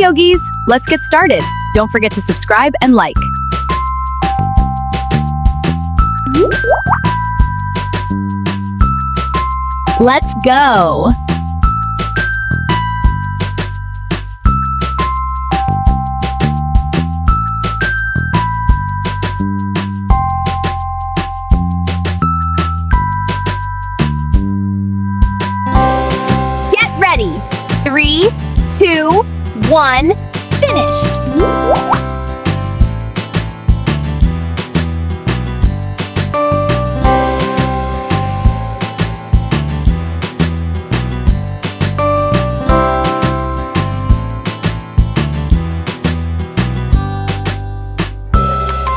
yogis! Let's get started. Don't forget to subscribe and like. Let's go! Get ready! 3, 2, 1, finished!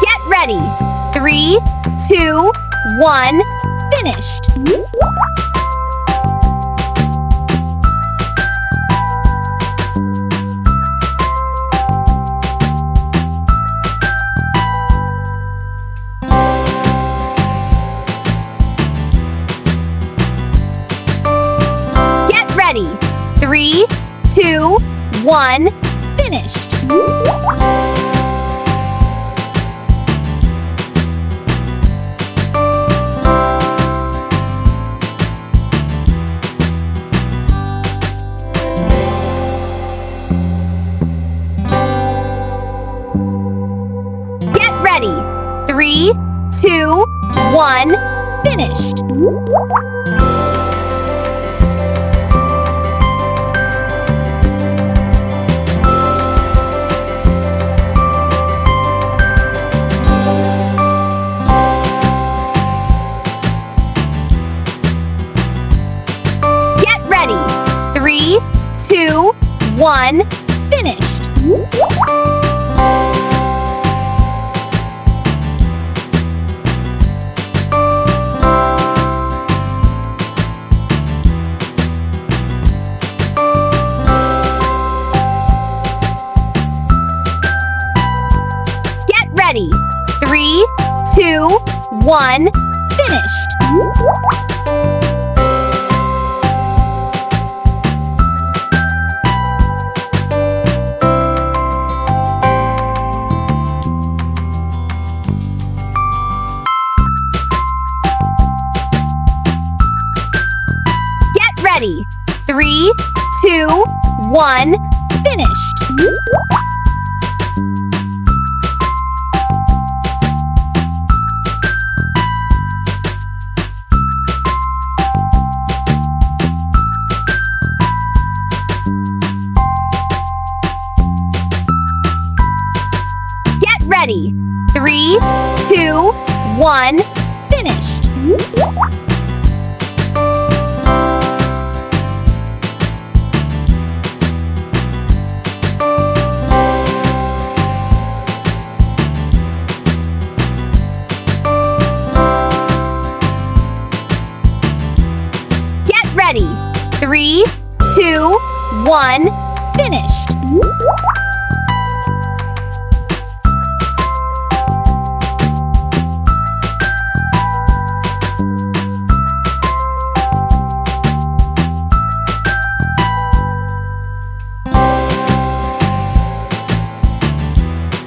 Get ready! 3, 2, 1, finished! Ready. 3, 2, 1, finished. Get ready. 3, 2, 1, finished. Ready. 3, 2, 1, finished. Get ready. 3, 2, 1, finished. Ready. 3, 2, 1, finished. Get ready. 3, 2, 1, finished. Ready. 3, 2, 1, finished.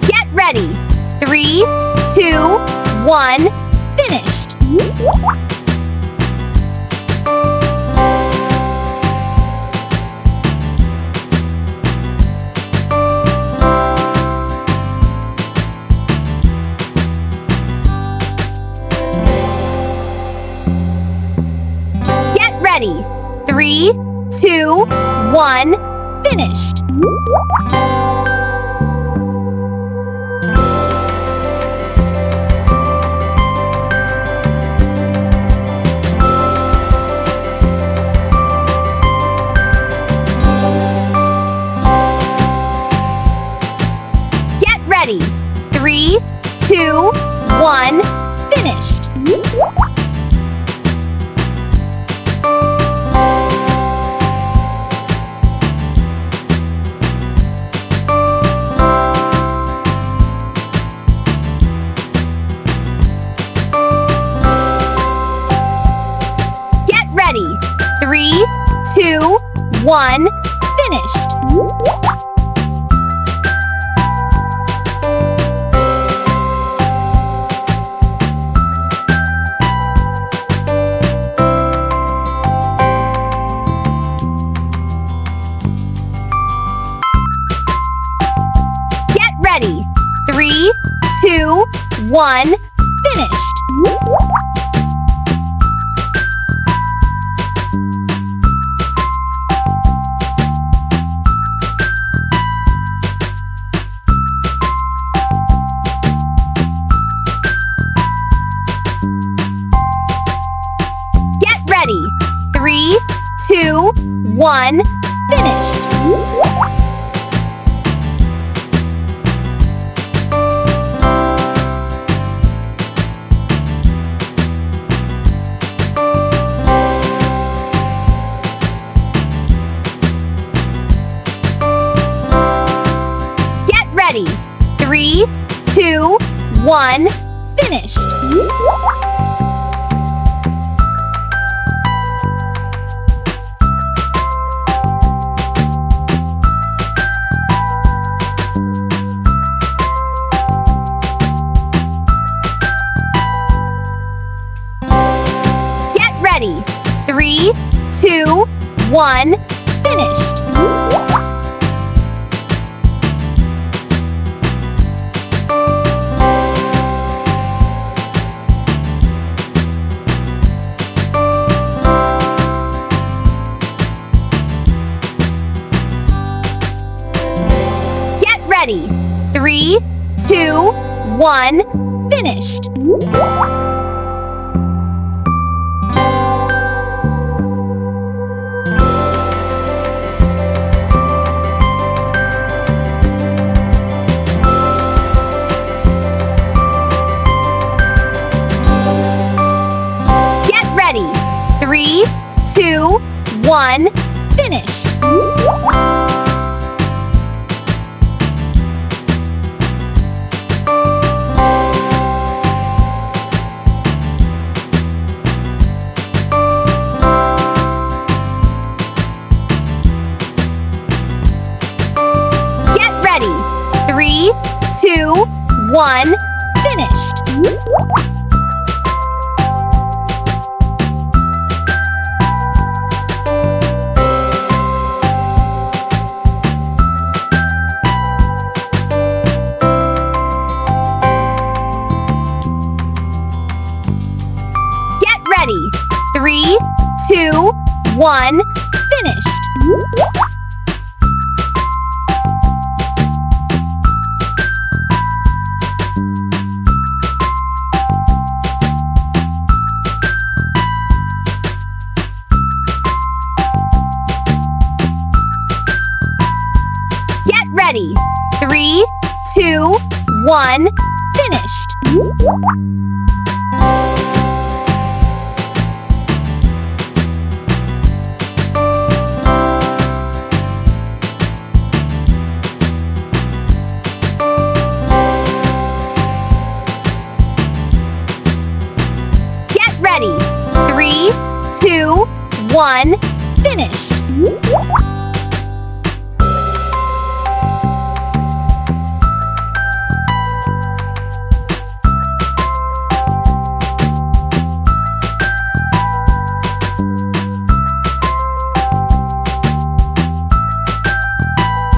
Get ready. 3, 2, 1, finished. Ready. 3, 2, 1, finished. Get ready. 3, 2, 1, finished. Ready. 3, 2, 1, finished. 1, finished. Get ready. 3, 2, 1, finished. Get ready. 3, 2, 1, finished. Ready. 3, 2, 1, finished. Get ready. 3, 2, 1, finished. Ready. 3, 2, 1, finished. Get ready. 3, 2, 1, finished. Ready. 3, 2, 1, finished. Get ready. 3, 2, 1, finished. Ready. 3, 2, 1, finished.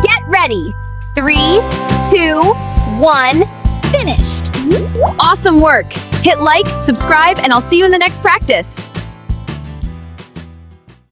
Get ready. 3, 2, 1, finished. Awesome work! Hit like, subscribe, and I'll see you in the next practice.